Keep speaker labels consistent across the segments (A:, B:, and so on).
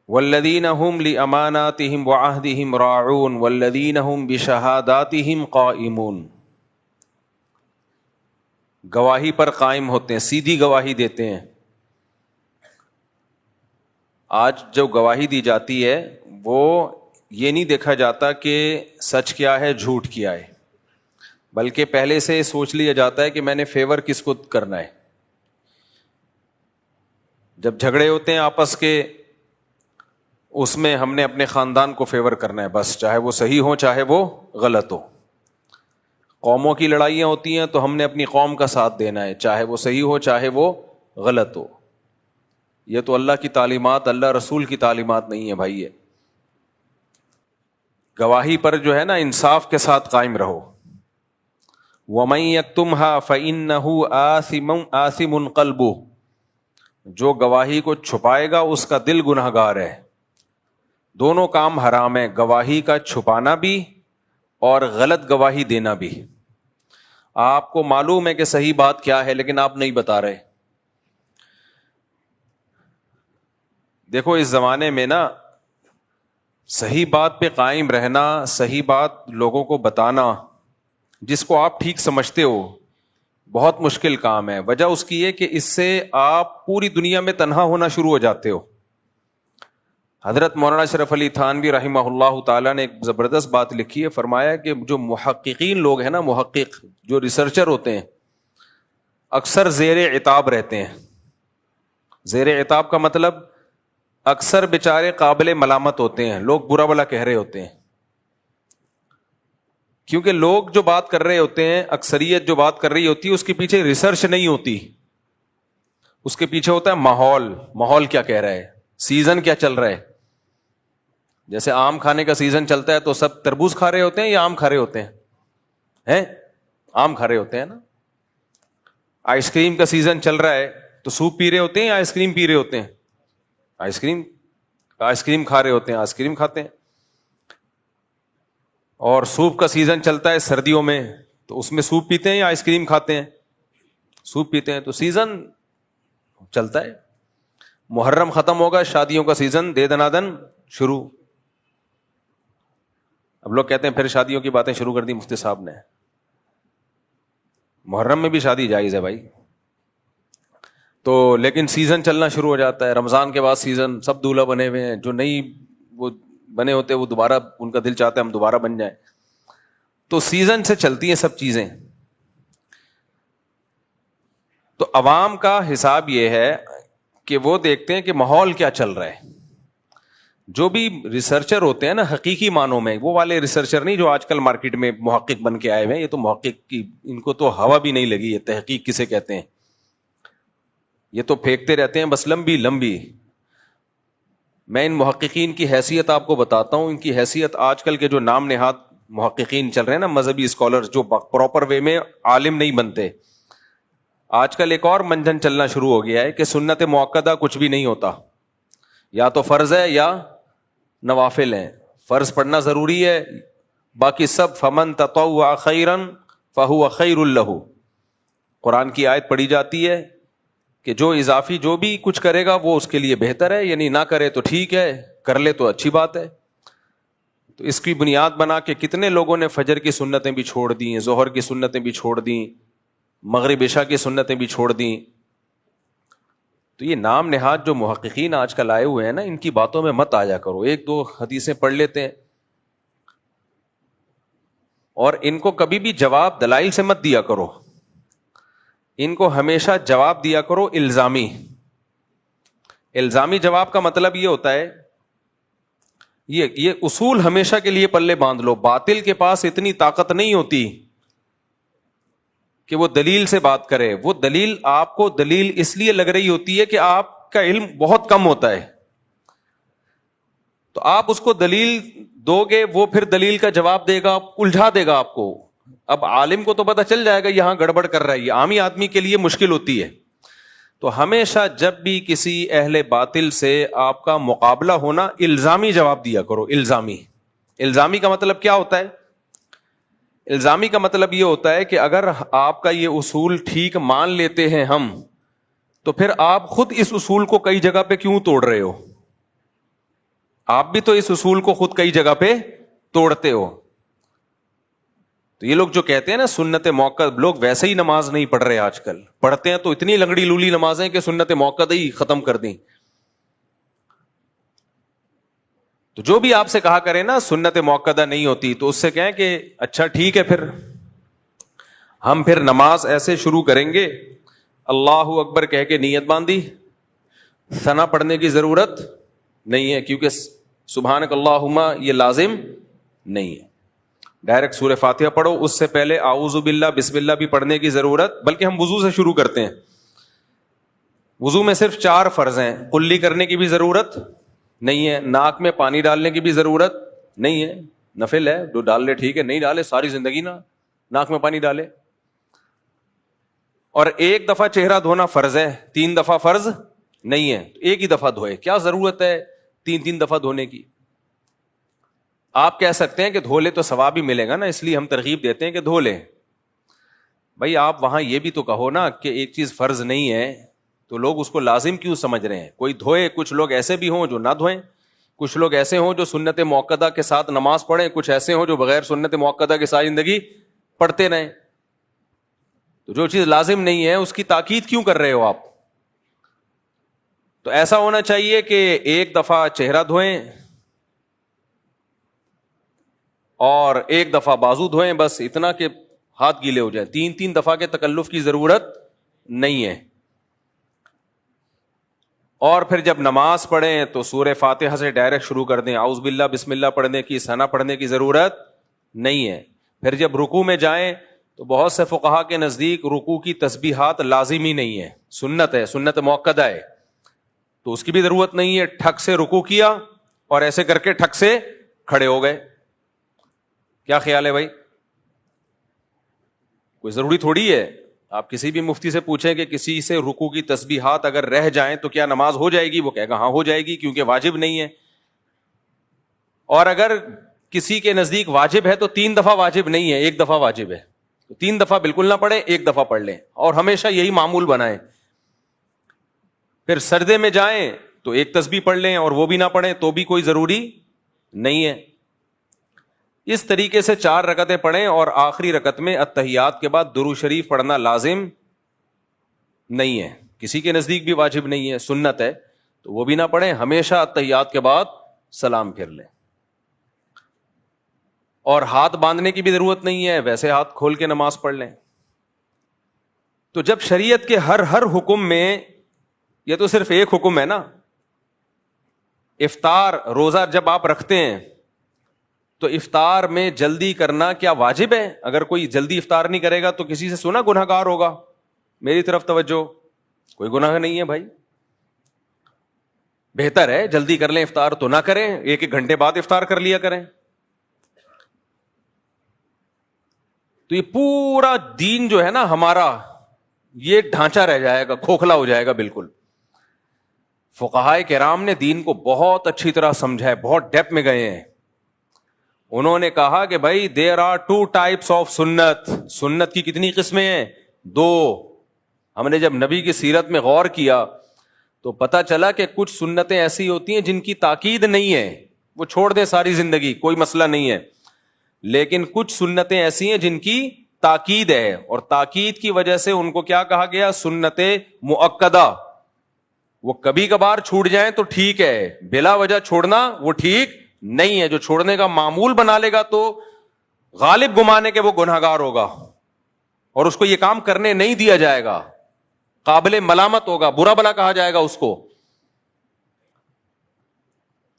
A: والذین هم لاماناتهم وعہدهم راعون والذین هم بشہاداتهم قائمون. گواہی پر قائم ہوتے ہیں, سیدھی گواہی دیتے ہیں. آج جو گواہی دی جاتی ہے وہ یہ نہیں دیکھا جاتا کہ سچ کیا ہے جھوٹ کیا ہے, بلکہ پہلے سے سوچ لیا جاتا ہے کہ میں نے فیور کس کو کرنا ہے. جب جھگڑے ہوتے ہیں آپس کے, اس میں ہم نے اپنے خاندان کو فیور کرنا ہے بس, چاہے وہ صحیح ہو چاہے وہ غلط ہو. قوموں کی لڑائیاں ہوتی ہیں تو ہم نے اپنی قوم کا ساتھ دینا ہے, چاہے وہ صحیح ہو چاہے وہ غلط ہو. یہ تو اللہ کی تعلیمات, اللہ رسول کی تعلیمات نہیں ہے بھائی. یہ گواہی پر جو ہے نا انصاف کے ساتھ قائم رہو. وَمَن يَكْتُمْهَا فَإِنَّهُ آثِمٌ قَلْبُهُ. جو گواہی کو چھپائے گا اس کا دل گنہگار ہے. دونوں کام حرام ہے, گواہی کا چھپانا بھی اور غلط گواہی دینا بھی. آپ کو معلوم ہے کہ صحیح بات کیا ہے لیکن آپ نہیں بتا رہے. دیکھو اس زمانے میں نا صحیح بات پہ قائم رہنا, صحیح بات لوگوں کو بتانا جس کو آپ ٹھیک سمجھتے ہو, بہت مشکل کام ہے. وجہ اس کی ہے کہ اس سے آپ پوری دنیا میں تنہا ہونا شروع ہو جاتے ہو. حضرت مولانا اشرف علی تھانوی رحمہ اللہ تعالیٰ نے ایک زبردست بات لکھی ہے. فرمایا کہ جو محققین لوگ ہیں نا, محقق جو ریسرچر ہوتے ہیں, اکثر زیر عتاب رہتے ہیں. زیر عتاب کا مطلب اکثر بیچارے قابل ملامت ہوتے ہیں, لوگ برا بلا کہہ رہے ہوتے ہیں. کیونکہ لوگ جو بات کر رہے ہوتے ہیں, اکثریت جو بات کر رہی ہوتی ہے, اس کے پیچھے ریسرچ نہیں ہوتی. اس کے پیچھے ہوتا ہے ماحول. ماحول کیا کہہ رہا ہے, سیزن کیا چل رہا ہے. جیسے آم کھانے کا سیزن چلتا ہے تو سب تربوز کھا رہے ہوتے ہیں یا آم کھا رہے ہوتے ہیں؟ آم کھا رہے ہوتے ہیں نا. آئس کریم کا سیزن چل رہا ہے تو سوپ پی رہے ہوتے ہیں یا آئس کریم پی رہے ہوتے ہیں؟ آئس کریم کھا رہے ہوتے ہیں, آئس کریم کھاتے ہیں. اور سوپ کا سیزن چلتا ہے سردیوں میں تو اس میں سوپ پیتے ہیں یا آئس کریم کھاتے ہیں؟ سوپ پیتے ہیں. تو سیزن چلتا ہے. محرم ختم ہوگا, شادیوں کا سیزن دے دنادن شروع. اب لوگ کہتے ہیں پھر شادیوں کی باتیں شروع کر دی مفتی صاحب نے. محرم میں بھی شادی جائز ہے بھائی. تو لیکن سیزن چلنا شروع ہو جاتا ہے. رمضان کے بعد سیزن, سب دولہا بنے ہوئے ہیں. جو نہیں وہ بنے ہوتے وہ دوبارہ, ان کا دل چاہتا ہے ہم دوبارہ بن جائیں. تو سیزن سے چلتی ہیں سب چیزیں. تو عوام کا حساب یہ ہے کہ وہ دیکھتے ہیں کہ ماحول کیا چل رہا ہے. جو بھی ریسرچر ہوتے ہیں نا حقیقی معنوں میں, وہ والے ریسرچر نہیں جو آج کل مارکیٹ میں محقق بن کے آئے ہوئے ہیں. یہ تو محقق کی ان کو تو ہوا بھی نہیں لگی ہے. تحقیق کسے کہتے ہیں؟ یہ تو پھینکتے رہتے ہیں بس لمبی لمبی. میں ان محققین کی حیثیت آپ کو بتاتا ہوں. ان کی حیثیت آج کل کے جو نام نہاد محققین چل رہے ہیں نا, مذہبی اسکالر جو پراپر وے میں عالم نہیں بنتے. آج کل ایک اور منجن چلنا شروع ہو گیا ہے کہ سنت مؤکدہ کچھ بھی نہیں ہوتا, یا تو فرض ہے یا نوافل ہیں. فرض پڑھنا ضروری ہے, باقی سب فمن تطوع خیرا فہو خیر لہ. قرآن کی آیت پڑھی جاتی ہے کہ جو اضافی جو بھی کچھ کرے گا وہ اس کے لیے بہتر ہے, یعنی نہ کرے تو ٹھیک ہے, کر لے تو اچھی بات ہے. تو اس کی بنیاد بنا کے کتنے لوگوں نے فجر کی سنتیں بھی چھوڑ دیں, ظہر کی سنتیں بھی چھوڑ دیں, مغرب عشاء کی سنتیں بھی چھوڑ دیں. تو یہ نام نہاد جو محققین آج کل آئے ہوئے ہیں نا, ان کی باتوں میں مت آیا کرو. ایک دو حدیثیں پڑھ لیتے ہیں اور ان کو کبھی بھی جواب دلائل سے مت دیا کرو. ان کو ہمیشہ جواب دیا کرو الزامی. الزامی جواب کا مطلب یہ ہوتا ہے, یہ اصول ہمیشہ کے لیے پلے باندھ لو. باطل کے پاس اتنی طاقت نہیں ہوتی کہ وہ دلیل سے بات کرے. وہ دلیل آپ کو دلیل اس لیے لگ رہی ہوتی ہے کہ آپ کا علم بہت کم ہوتا ہے. تو آپ اس کو دلیل دو گے, وہ پھر دلیل کا جواب دے گا, الجھا دے گا آپ کو. اب عالم کو تو پتہ چل جائے گا یہاں گڑبڑ کر رہا ہے, یہ عامی آدمی کے لیے مشکل ہوتی ہے. تو ہمیشہ جب بھی کسی اہل باطل سے آپ کا مقابلہ ہونا, الزامی جواب دیا کرو. الزامی کا مطلب کیا ہوتا ہے؟ الزامی کا مطلب یہ ہوتا ہے کہ اگر آپ کا یہ اصول ٹھیک مان لیتے ہیں ہم, تو پھر آپ خود اس اصول کو کئی جگہ پہ کیوں توڑ رہے ہو؟ آپ بھی تو اس اصول کو خود کئی جگہ پہ توڑتے ہو. تو یہ لوگ جو کہتے ہیں نا سنت موقع، لوگ ویسے ہی نماز نہیں پڑھ رہے آج کل، پڑھتے ہیں تو اتنی لنگڑی لولی نمازیں کہ سنت موقع ہی ختم کر دیں. تو جو بھی آپ سے کہا کرے نا سنت موقع نہیں ہوتی، تو اس سے کہیں کہ اچھا ٹھیک ہے، پھر ہم پھر نماز ایسے شروع کریں گے، اللہ اکبر کہہ کے نیت باندھی، ثنا پڑھنے کی ضرورت نہیں ہے، کیونکہ سبحانک اللہم یہ لازم نہیں ہے. ڈائریکٹ سورہ فاتحہ پڑھو، اس سے پہلے اعوذ باللہ بسم اللہ بھی پڑھنے کی ضرورت، بلکہ ہم وضو سے شروع کرتے ہیں. وضو میں صرف 4 فرض ہیں، قلی کرنے کی بھی ضرورت نہیں ہے، ناک میں پانی ڈالنے کی بھی ضرورت نہیں ہے، نفل ہے، جو ڈال لے ٹھیک ہے، نہیں ڈالے ساری زندگی نہ ناک میں پانی ڈالے. اور 1 دفعہ چہرہ دھونا فرض ہے، 3 دفعہ فرض نہیں ہے، ایک ہی دفعہ دھوئے، کیا ضرورت ہے 3 دفعہ دھونے کی. آپ کہہ سکتے ہیں کہ دھو لے تو ثواب ہی ملے گا نا، اس لیے ہم ترغیب دیتے ہیں کہ دھو لے. بھائی آپ وہاں یہ بھی تو کہو نا کہ ایک چیز فرض نہیں ہے تو لوگ اس کو لازم کیوں سمجھ رہے ہیں. کوئی دھوئے، کچھ لوگ ایسے بھی ہوں جو نہ دھوئیں، کچھ لوگ ایسے ہوں جو سنت موقدہ کے ساتھ نماز پڑھیں، کچھ ایسے ہوں جو بغیر سنت موقدہ کے ساری زندگی پڑھتے رہیں. تو جو چیز لازم نہیں ہے اس کی تاکید کیوں کر رہے ہو آپ؟ تو ایسا ہونا چاہیے کہ 1 دفعہ چہرہ دھوئیں اور 1 دفعہ بازو دھوئیں، بس اتنا کہ ہاتھ گیلے ہو جائیں. 3 دفعہ کے تکلف کی ضرورت نہیں ہے. اور پھر جب نماز پڑھیں تو سورہ فاتحہ سے ڈائریکٹ شروع کر دیں، اعوذ باللہ بسم اللہ پڑھنے کی، ثنا پڑھنے کی ضرورت نہیں ہے. پھر جب رکوع میں جائیں تو بہت سے فقہا کے نزدیک رکوع کی تسبیحات لازمی نہیں ہے، سنت ہے، سنت موقدہ ہے، تو اس کی بھی ضرورت نہیں ہے. ٹھک سے رکوع کیا اور ایسے کر کے ٹھک سے کھڑے ہو گئے. کیا خیال ہے بھائی؟ کوئی ضروری تھوڑی ہے. آپ کسی بھی مفتی سے پوچھیں کہ کسی سے رکوع کی تسبیحات اگر رہ جائیں تو کیا نماز ہو جائے گی؟ وہ کہے گا ہاں ہو جائے گی، کیونکہ واجب نہیں ہے. اور اگر کسی کے نزدیک واجب ہے تو 3 دفعہ واجب نہیں ہے، 1 دفعہ واجب ہے. تو 3 دفعہ بالکل نہ پڑھیں، 1 دفعہ پڑھ لیں اور ہمیشہ یہی معمول بنائیں. پھر سجدے میں جائیں تو 1 تسبیح پڑھ لیں اور وہ بھی نہ پڑھیں تو بھی کوئی ضروری نہیں ہے. اس طریقے سے 4 رکعتیں پڑھیں اور آخری رکعت میں اتحیات کے بعد درود شریف پڑھنا لازم نہیں ہے، کسی کے نزدیک بھی واجب نہیں ہے، سنت ہے، تو وہ بھی نہ پڑھیں. ہمیشہ اتحیات کے بعد سلام پھر لیں. اور ہاتھ باندھنے کی بھی ضرورت نہیں ہے، ویسے ہاتھ کھول کے نماز پڑھ لیں. تو جب شریعت کے ہر حکم میں، یہ تو صرف ایک حکم ہے نا، افطار روزہ جب آپ رکھتے ہیں تو افطار میں جلدی کرنا کیا واجب ہے؟ اگر کوئی جلدی افطار نہیں کرے گا تو کسی سے سنا گناہ گار ہوگا. میری طرف توجہ، کوئی گناہ نہیں ہے بھائی، بہتر ہے جلدی کر لیں افطار، تو نہ کریں، 1 گھنٹے بعد افطار کر لیا کریں. تو یہ پورا دین جو ہے نا ہمارا، یہ ڈھانچہ رہ جائے گا، کھوکھلا ہو جائے گا بالکل. فقہائے کرام نے دین کو بہت اچھی طرح سمجھا ہے، بہت ڈیپ میں گئے ہیں. انہوں نے کہا کہ بھائی دیر آر 2 ٹائپس آف سنت. سنت کی کتنی قسمیں ہیں؟ 2. ہم نے جب نبی کی سیرت میں غور کیا تو پتا چلا کہ کچھ سنتیں ایسی ہوتی ہیں جن کی تاکید نہیں ہے، وہ چھوڑ دیں ساری زندگی، کوئی مسئلہ نہیں ہے. لیکن کچھ سنتیں ایسی ہیں جن کی تاکید ہے، اور تاکید کی وجہ سے ان کو کیا کہا گیا؟ سنت مؤکدہ. وہ کبھی کبھار چھوٹ جائیں تو ٹھیک ہے، بلا وجہ چھوڑنا وہ ٹھیک نہیں ہے. جو چھوڑنے کا معمول بنا لے گا تو غالب گمانے کے وہ گنہگار ہوگا اور اس کو یہ کام کرنے نہیں دیا جائے گا، قابل ملامت ہوگا، برا بلا کہا جائے گا اس کو.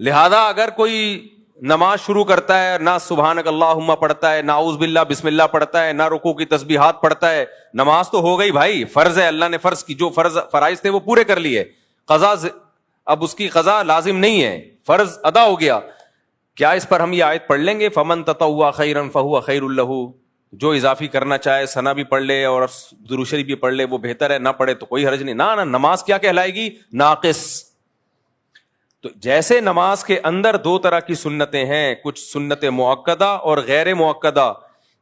A: لہذا اگر کوئی نماز شروع کرتا ہے، نہ سبحانک اللہم پڑھتا ہے، نہ اعوذ باللہ بسم اللہ پڑھتا ہے، نہ رکوع کی تسبیحات پڑھتا ہے، نماز تو ہو گئی بھائی، فرض ہے، اللہ نے فرض کی، جو فرائض تھے وہ پورے کر لیے. قضا اب اس کی قضا لازم نہیں ہے، فرض ادا ہو گیا. کیا اس پر ہم یہ آیت پڑھ لیں گے فمن تطوع خیرا فہو خیر لہ؟ جو اضافی کرنا چاہے ثنا بھی پڑھ لے اور درود شریف بھی پڑھ لے وہ بہتر ہے، نہ پڑھے تو کوئی حرج نہیں. نہ نماز کیا کہلائے گی؟ ناقص. تو جیسے نماز کے اندر 2 طرح کی سنتیں ہیں، کچھ سنت مؤکدہ اور غیر مؤکدہ،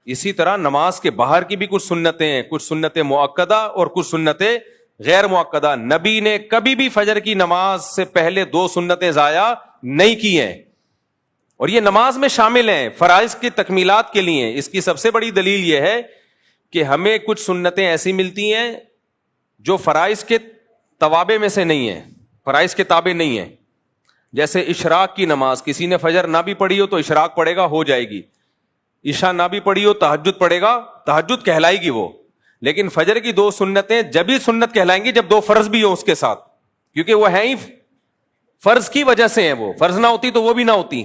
A: اسی طرح نماز کے باہر کی بھی کچھ سنتیں ہیں، کچھ سنت مؤکدہ اور کچھ سنتیں غیر مؤکدہ. نبی نے کبھی بھی فجر کی نماز سے پہلے 2 سنتیں ضائع نہیں کی ہیں اور یہ نماز میں شامل ہیں فرائض کی تکمیلات کے لیے. اس کی سب سے بڑی دلیل یہ ہے کہ ہمیں کچھ سنتیں ایسی ملتی ہیں جو فرائض کے توابع میں سے نہیں ہیں, فرائض کے تابع نہیں ہیں. جیسے اشراق کی نماز, کسی نے فجر نہ بھی پڑھی ہو تو اشراق پڑھے گا, ہو جائے گی. عشاء نہ بھی پڑھی ہو تہجد پڑھے گا, تہجد کہلائے گی وہ. لیکن فجر کی 2 سنتیں جب ہی سنت کہلائیں گی جب 2 فرض بھی ہوں اس کے ساتھ, کیونکہ وہ ہیں ہی فرض کی وجہ سے ہیں. وہ فرض نہ ہوتی تو وہ بھی نہ ہوتی.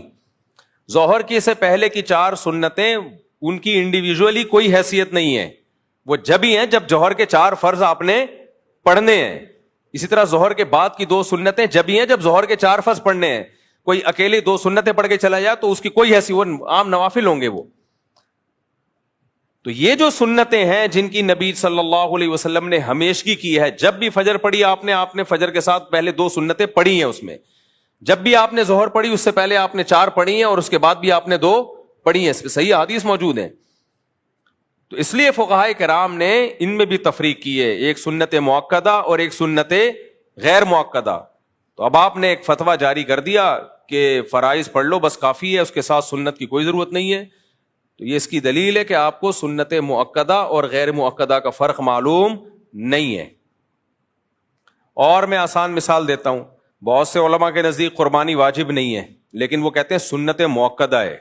A: ظہر کی سے پہلے کی 4 سنتیں ان کی انڈیویجولی کوئی حیثیت نہیں ہے, وہ جب ہی ہیں جب ظہر کے 4 فرض آپ نے پڑھنے ہیں. اسی طرح ظہر کے بعد کی 2 سنتیں جب ہی ہیں جب ظہر کے 4 فرض پڑھنے ہیں. کوئی اکیلی 2 سنتیں پڑھ کے چلا جائے تو اس کی کوئی حیثیت, وہ عام نوافل ہوں گے وہ. تو یہ جو سنتیں ہیں جن کی نبی صلی اللہ علیہ وسلم نے ہمیشگی کی ہے, جب بھی فجر پڑھی آپ نے فجر کے ساتھ پہلے 2 سنتیں پڑھی ہیں. اس میں جب بھی آپ نے ظہر پڑھی اس سے پہلے آپ نے 4 پڑھی ہیں اور اس کے بعد بھی آپ نے 2 پڑھی ہیں. اس پہ صحیح حدیث موجود ہیں. تو اس لیے فقہائے کرام نے ان میں بھی تفریق کی ہے, ایک سنت مؤکدہ اور ایک سنت غیر مؤکدہ. تو اب آپ نے ایک فتویٰ جاری کر دیا کہ فرائض پڑھ لو بس کافی ہے, اس کے ساتھ سنت کی کوئی ضرورت نہیں ہے. تو یہ اس کی دلیل ہے کہ آپ کو سنت مؤکدہ اور غیر مؤکدہ کا فرق معلوم نہیں ہے. اور میں آسان مثال دیتا ہوں, بہت سے علماء کے نزدیک قربانی واجب نہیں ہے, لیکن وہ کہتے ہیں سنت مؤکدہ ہے,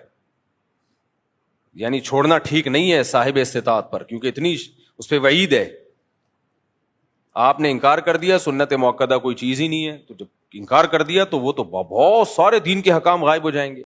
A: یعنی چھوڑنا ٹھیک نہیں ہے صاحب استطاعت پر, کیونکہ اتنی اس پہ وعید ہے. آپ نے انکار کر دیا سنت مؤکدہ کوئی چیز ہی نہیں ہے, تو جب انکار کر دیا تو وہ تو بہت سارے دین کے حکام غائب ہو جائیں گے.